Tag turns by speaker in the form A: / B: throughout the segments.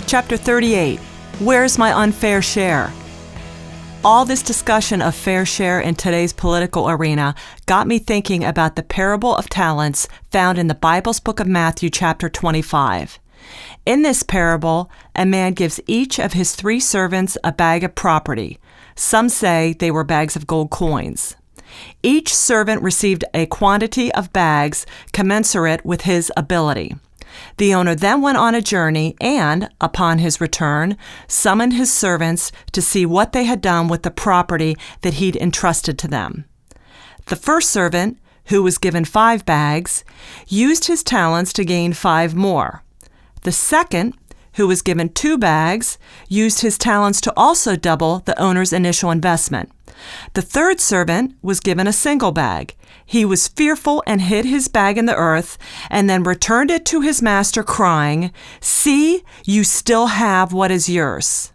A: Chapter 38, Where's My Unfair Share? All this discussion of fair share in today's political arena got me thinking about the parable of talents found in the Bible's book of Matthew, chapter 25. In this parable, a man gives each of his 3 servants a bag of property. Some say they were bags of gold coins. Each servant received a quantity of bags commensurate with his ability. The owner then went on a journey and, upon his return, summoned his servants to see what they had done with the property that he'd entrusted to them. The first servant, who was given 5 bags, used his talents to gain 5 more. The second, who was given 2 bags, used his talents to also double the owner's initial investment. The third servant was given a single bag. He was fearful and hid his bag in the earth, and then returned it to his master, crying, "See, you still have what is yours."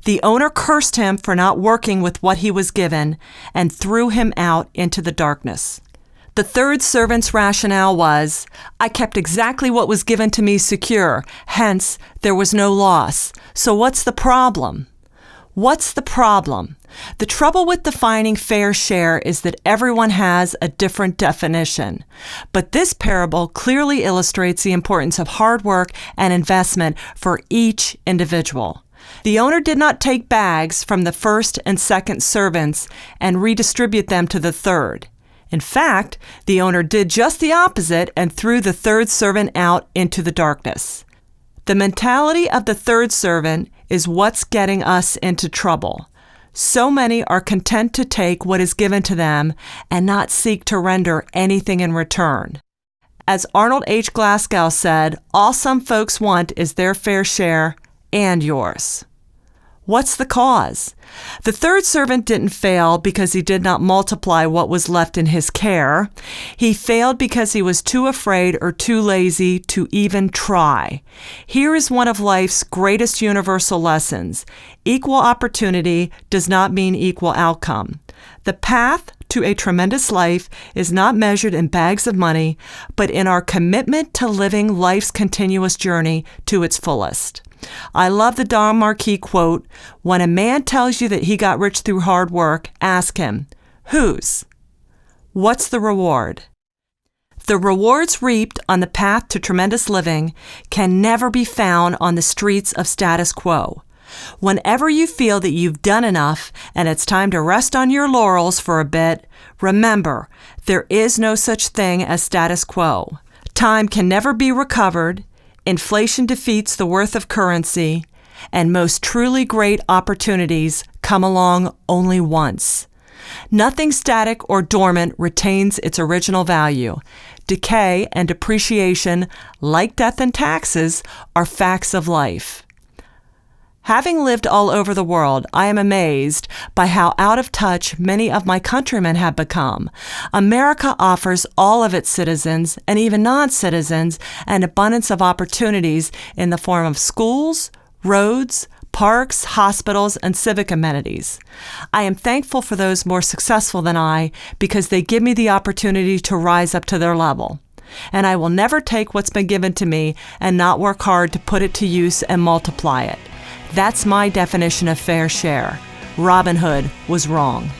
A: The owner cursed him for not working with what he was given, and threw him out into the darkness. The third servant's rationale was, "I kept exactly what was given to me secure, hence there was no loss. So what's the problem?" What's the problem? The trouble with defining fair share is that everyone has a different definition. But this parable clearly illustrates the importance of hard work and investment for each individual. The owner did not take bags from the first and second servants and redistribute them to the third. In fact, the owner did just the opposite and threw the third servant out into the darkness. The mentality of the third servant is what's getting us into trouble. So many are content to take what is given to them and not seek to render anything in return. As Arnold H. Glasgow said, all some folks want is their fair share and yours. What's the cause? The third servant didn't fail because he did not multiply what was left in his care. He failed because he was too afraid or too lazy to even try. Here is one of life's greatest universal lessons. Equal opportunity does not mean equal outcome. The path to a tremendous life is not measured in bags of money, but in our commitment to living life's continuous journey to its fullest. I love the Don Marquis quote, "When a man tells you that he got rich through hard work, ask him, whose? What's the reward?" The rewards reaped on the path to tremendous living can never be found on the streets of status quo. Whenever you feel that you've done enough and it's time to rest on your laurels for a bit, remember, there is no such thing as status quo. Time can never be recovered. Inflation defeats the worth of currency, and most truly great opportunities come along only once. Nothing static or dormant retains its original value. Decay and depreciation, like death and taxes, are facts of life. Having lived all over the world, I am amazed by how out of touch many of my countrymen have become. America offers all of its citizens, and even non-citizens, an abundance of opportunities in the form of schools, roads, parks, hospitals, and civic amenities. I am thankful for those more successful than I because they give me the opportunity to rise up to their level. And I will never take what's been given to me and not work hard to put it to use and multiply it. That's my definition of fair share. Robin Hood was wrong.